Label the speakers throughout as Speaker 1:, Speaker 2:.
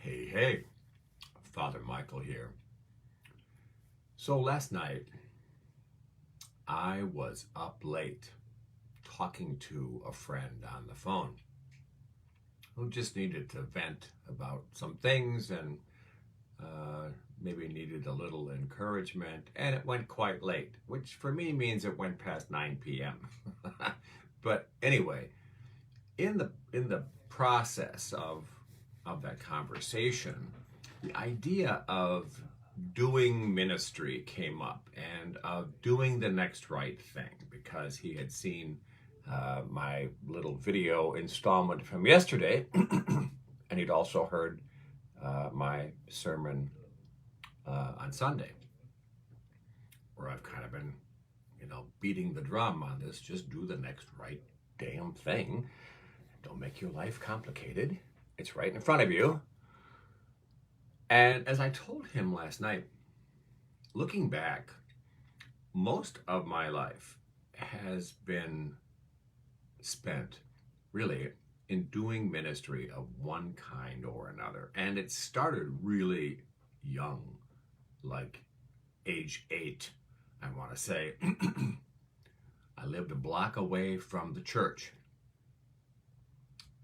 Speaker 1: Hey, Father Michael here. So last night, I was up late talking to a friend on the phone who just needed to vent about some things and maybe needed a little encouragement, and it went quite late, which for me means it went past 9 p.m. But anyway, in the process of that conversation, the idea of doing ministry came up and of doing the next right thing, because he had seen my little video installment from yesterday and he'd also heard my sermon on Sunday, where I've kind of been, beating the drum on this. Just do the next right damn thing. Don't make your life complicated. It's right in front of you. And as I told him last night, looking back, most of my life has been spent really in doing ministry of one kind or another. And it started really young, like age 8, I want to say. I lived a block away from the church.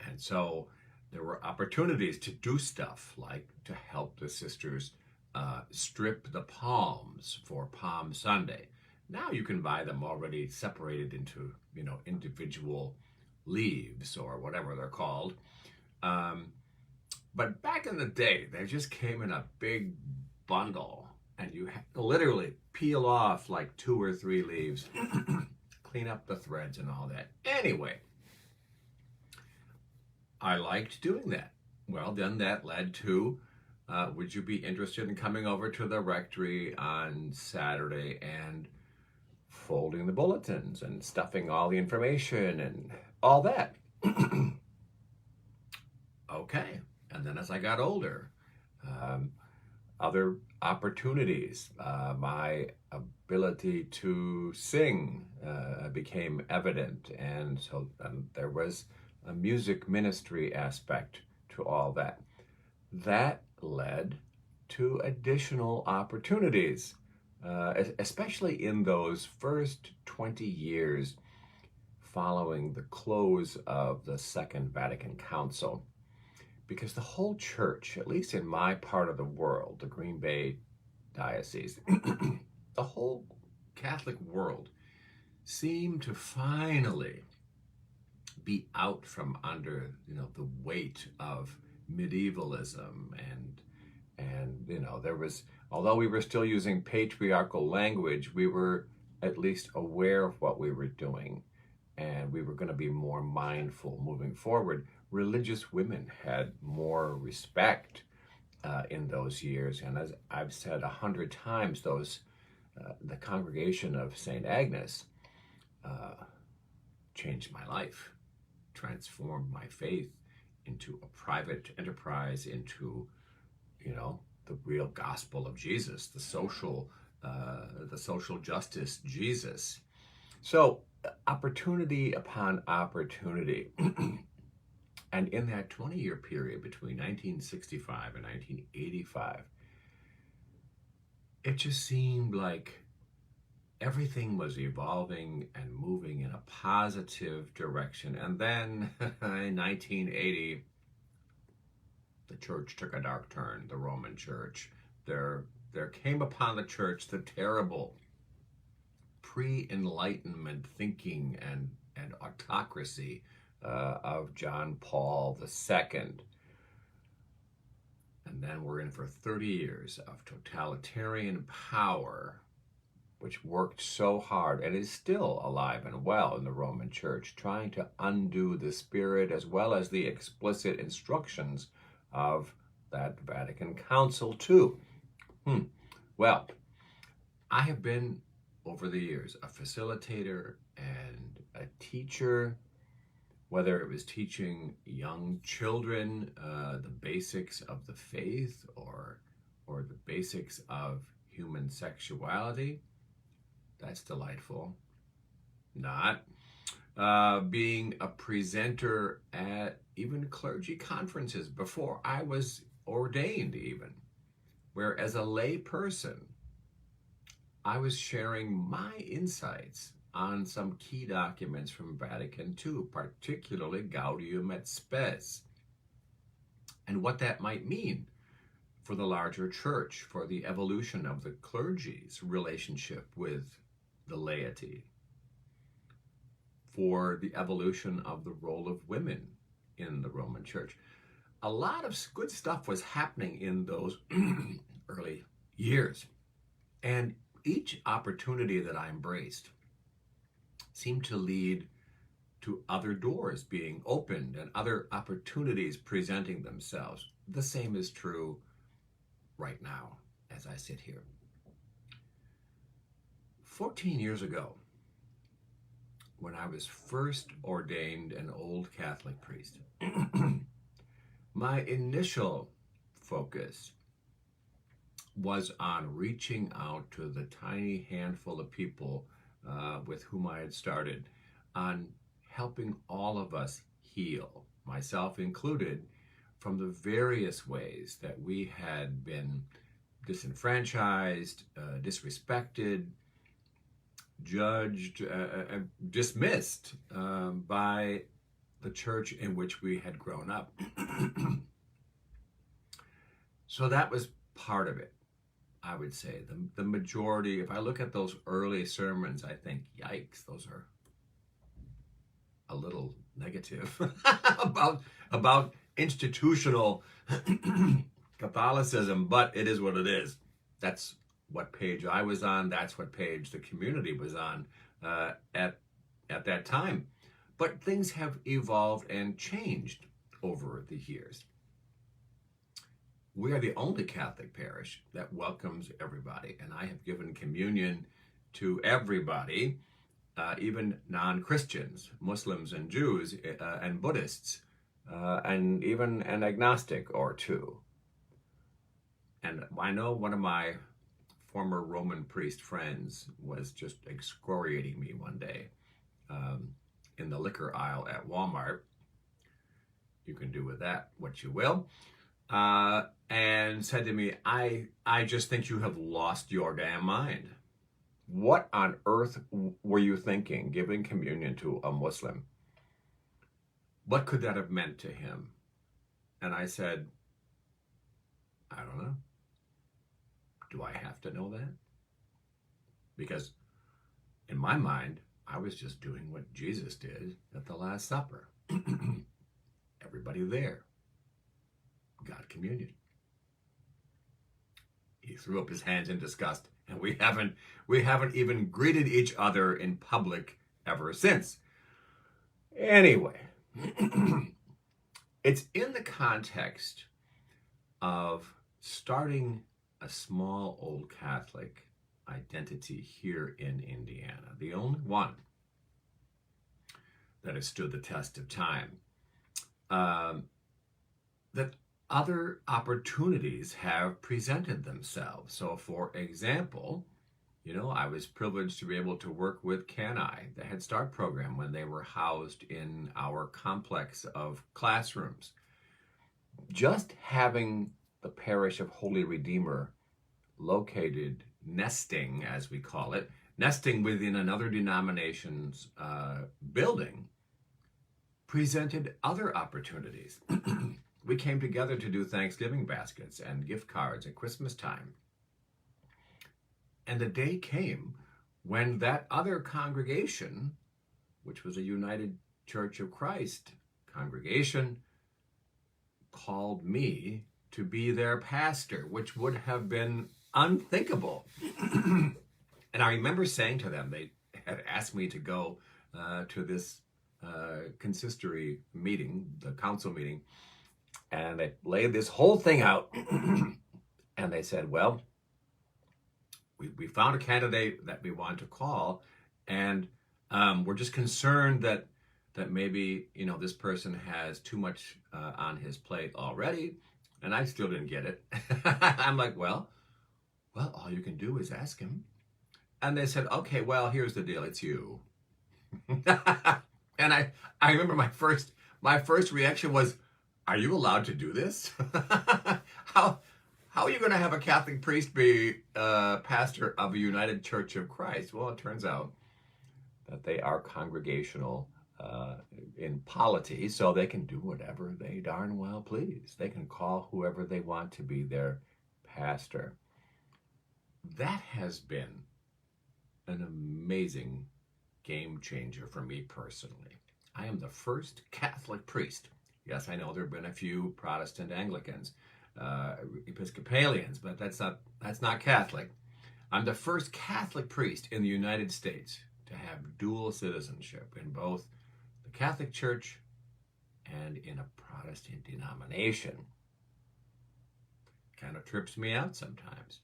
Speaker 1: And so there were opportunities to do stuff like to help the sisters strip the palms for Palm Sunday. Now you can buy them already separated into, individual leaves or whatever they're called. But back in the day, they just came in a big bundle, and you had to literally peel off like 2 or 3 leaves, clean up the threads and all that. Anyway, I liked doing that. Well, then that led to, would you be interested in coming over to the rectory on Saturday and folding the bulletins and stuffing all the information and all that? Okay. And then as I got older, other opportunities, my ability to sing became evident. And so there was a music ministry aspect to all that. That led to additional opportunities, especially in those first 20 years following the close of the Second Vatican Council. Because the whole church, at least in my part of the world, the Green Bay Diocese, the whole Catholic world seemed to finally be out from under, the weight of medievalism and there was, although we were still using patriarchal language, we were at least aware of what we were doing, and we were going to be more mindful moving forward. Religious women had more respect in those years, and as I've said 100 times, the congregation of St. Agnes changed my life, transformed my faith into a private enterprise, into, the real gospel of Jesus, the social justice Jesus. So opportunity upon opportunity. And in that 20-year period between 1965 and 1985, it just seemed like everything was evolving and moving in a positive direction. And then in 1980, the church took a dark turn, the Roman Church. There came upon the church the terrible pre-Enlightenment thinking and autocracy of John Paul II. And then we're in for 30 years of totalitarian power, which worked so hard and is still alive and well in the Roman Church, trying to undo the spirit as well as the explicit instructions of that Vatican Council too. Well, I have been, over the years, a facilitator and a teacher, whether it was teaching young children the basics of the faith or the basics of human sexuality. That's delightful. Not being a presenter at even clergy conferences. Before I was ordained even, where as a lay person, I was sharing my insights on some key documents from Vatican II, particularly Gaudium et Spes, and what that might mean for the larger church, for the evolution of the clergy's relationship with the laity, for the evolution of the role of women in the Roman Church. A lot of good stuff was happening in those early years. And each opportunity that I embraced seemed to lead to other doors being opened and other opportunities presenting themselves. The same is true right now as I sit here. 14 years ago, when I was first ordained an old Catholic priest, my initial focus was on reaching out to the tiny handful of people with whom I had started, on helping all of us heal, myself included, from the various ways that we had been disenfranchised, disrespected, judged, dismissed by the church in which we had grown up. So that was part of it, I would say. The majority, if I look at those early sermons, I think, yikes, those are a little negative about institutional Catholicism, but it is what it is. That's what page I was on. That's what page the community was on at that time. But things have evolved and changed over the years. We are the only Catholic parish that welcomes everybody, and I have given communion to everybody, even non-Christians, Muslims and Jews and Buddhists, and even an agnostic or two. And I know one of my former Roman priest friends was just excoriating me one day in the liquor aisle at Walmart. You can do with that what you will. And said to me, I just think you have lost your damn mind. What on earth were you thinking, giving communion to a Muslim? What could that have meant to him? And I said, I don't know. Do I have to know that? Because in my mind, I was just doing what Jesus did at the Last Supper. Everybody there got communion. He threw up his hands in disgust, and we haven't even greeted each other in public ever since. Anyway, it's in the context of starting a small old Catholic identity here in Indiana, the only one that has stood the test of time, that other opportunities have presented themselves. So, for example, I was privileged to be able to work with CANI, the Head Start program, when they were housed in our complex of classrooms. Just having the parish of Holy Redeemer located, nesting, as we call it, nesting within another denomination's building, presented other opportunities. We came together to do Thanksgiving baskets and gift cards at Christmas time. And the day came when that other congregation, which was a United Church of Christ congregation, called me to be their pastor, which would have been unthinkable. And I remember saying to them, they had asked me to go to this consistory meeting, the council meeting, and they laid this whole thing out. And they said, well, we found a candidate that we want to call, and we're just concerned that maybe, this person has too much on his plate already. And I still didn't get it. I'm like, well, all you can do is ask him. And they said, okay, well, here's the deal. It's you. And I remember my first reaction was, are you allowed to do this? how how are you going to have a Catholic priest be pastor of a United Church of Christ? Well, it turns out that they are congregational uh, in polity, so they can do whatever they darn well please. They can call whoever they want to be their pastor. That has been an amazing game changer for me personally. I am the first Catholic priest. Yes, I know there have been a few Protestant Anglicans, Episcopalians, but that's not Catholic. I'm the first Catholic priest in the United States to have dual citizenship in both the Catholic Church and in a Protestant denomination. Kind of trips me out sometimes.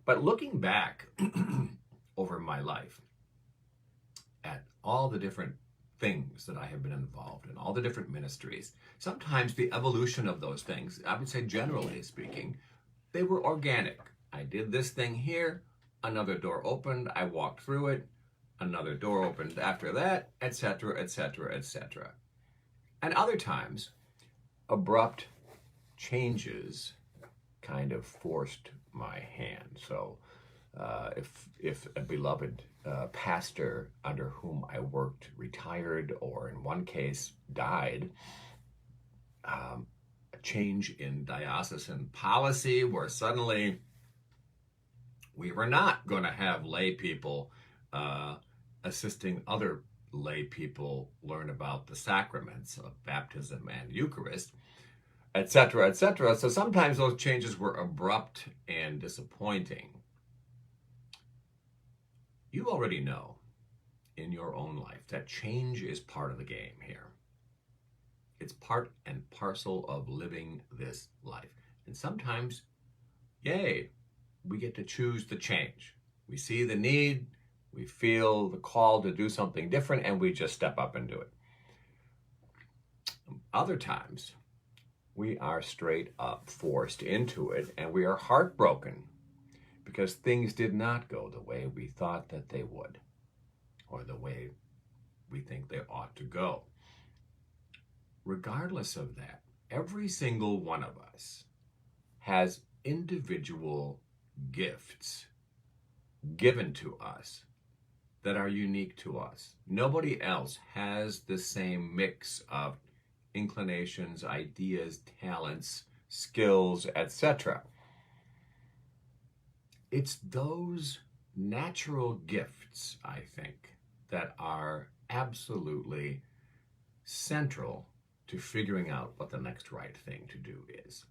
Speaker 1: But looking back over my life at all the different things that I have been involved in, all the different ministries, sometimes the evolution of those things, I would say generally speaking, they were organic. I did this thing here, another door opened, I walked through it, another door opened after that, etc., etc., etc. And other times, abrupt changes kind of forced my hand. So if a beloved pastor under whom I worked retired, or in one case died, a change in diocesan policy where suddenly we were not going to have lay people assisting other lay people learn about the sacraments of baptism and Eucharist, etc., etc. So sometimes those changes were abrupt and disappointing. You already know in your own life that change is part of the game here. It's part and parcel of living this life. And sometimes, yay, we get to choose the change. We see the need, we feel the call to do something different, and we just step up and do it. Other times, we are straight up forced into it, and we are heartbroken because things did not go the way we thought that they would, or the way we think they ought to go. Regardless of that, every single one of us has individual gifts given to us that are unique to us. Nobody else has the same mix of inclinations, ideas, talents, skills, etc. It's those natural gifts, I think, that are absolutely central to figuring out what the next right thing to do is.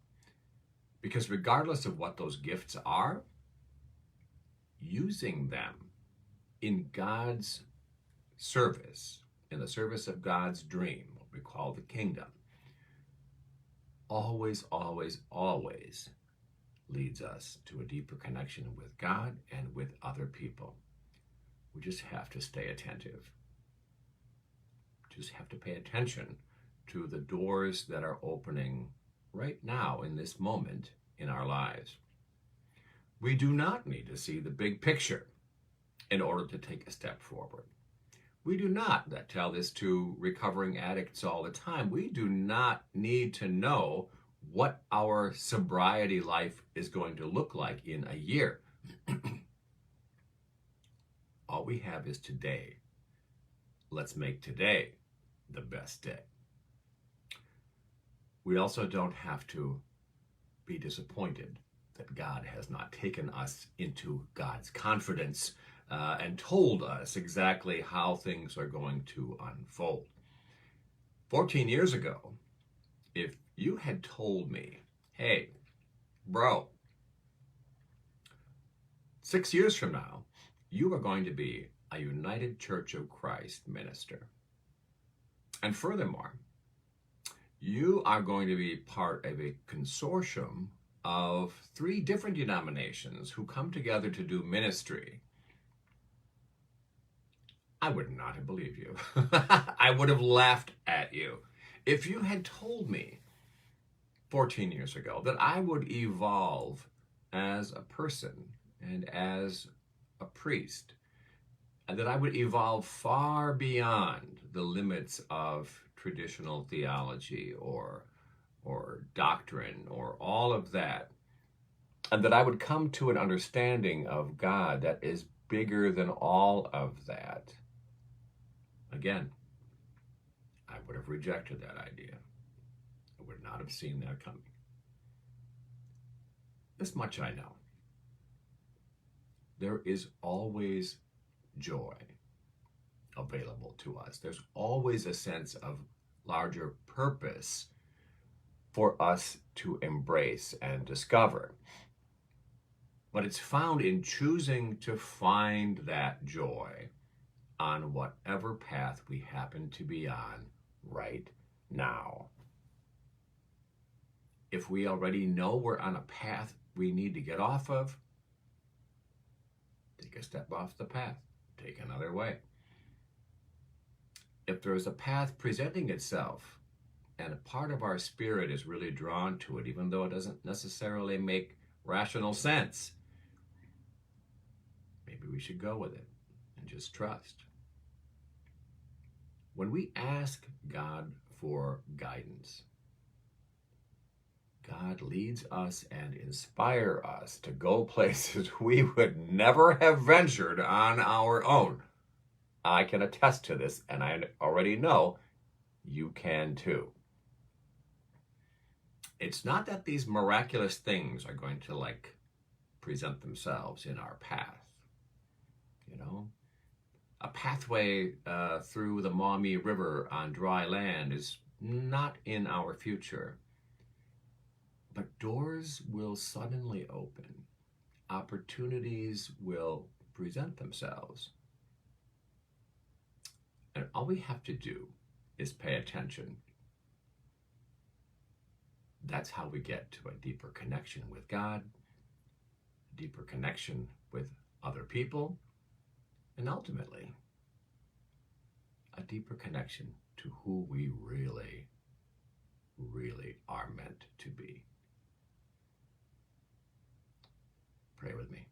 Speaker 1: Because regardless of what those gifts are, using them in God's service, in the service of God's dream, what we call the kingdom, always, always, always leads us to a deeper connection with God and with other people. We just have to stay attentive. Just have to pay attention to the doors that are opening right now in this moment in our lives. We do not need to see the big picture in order to take a step forward. We do not, I tell this to recovering addicts all the time, we do not need to know what our sobriety life is going to look like in a year. All we have is today. Let's make today the best day. We also don't have to be disappointed that God has not taken us into God's confidence and told us exactly how things are going to unfold. 14 years ago, if you had told me, hey, bro, 6 years from now, you are going to be a United Church of Christ minister. And furthermore, you are going to be part of a consortium of 3 different denominations who come together to do ministry. I would not have believed you. I would have laughed at you. If you had told me 14 years ago that I would evolve as a person and as a priest, and that I would evolve far beyond the limits of traditional theology or or doctrine or all of that, and that I would come to an understanding of God that is bigger than all of that, again, I would have rejected that idea. I would not have seen that coming. This much I know. There is always joy available to us. There's always a sense of larger purpose for us to embrace and discover. But it's found in choosing to find that joy on whatever path we happen to be on right now. If we already know we're on a path we need to get off of, take a step off the path, take another way. If there's a path presenting itself and a part of our spirit is really drawn to it, even though it doesn't necessarily make rational sense, maybe we should go with it and just trust. When we ask God for guidance, God leads us and inspires us to go places we would never have ventured on our own. I can attest to this, and I already know you can too. It's not that these miraculous things are going to present themselves in our path. A pathway through the Maumee River on dry land is not in our future. But doors will suddenly open. Opportunities will present themselves. And all we have to do is pay attention. That's how we get to a deeper connection with God, a deeper connection with other people, and ultimately, a deeper connection to who we really, really are meant to be. Pray with me.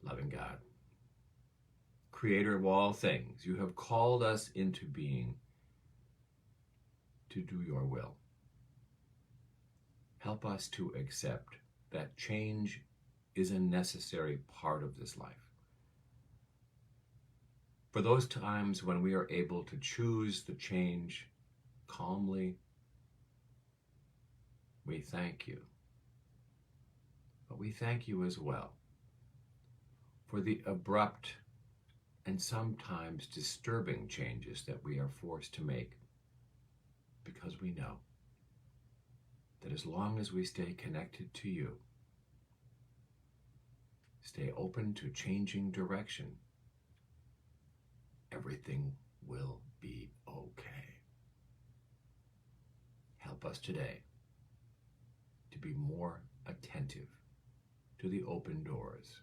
Speaker 1: Loving God, creator of all things, you have called us into being to do your will. Help us to accept that change is a necessary part of this life. For those times when we are able to choose the change calmly, we thank you. But we thank you as well for the abrupt and sometimes disturbing changes that we are forced to make, because we know that as long as we stay connected to you, stay open to changing direction, everything will be okay. Help us today to be more attentive to the open doors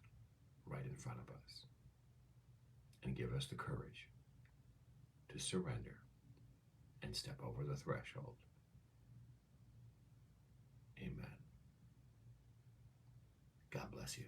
Speaker 1: right in front of us, and give us the courage to surrender and step over the threshold. Amen. God bless you.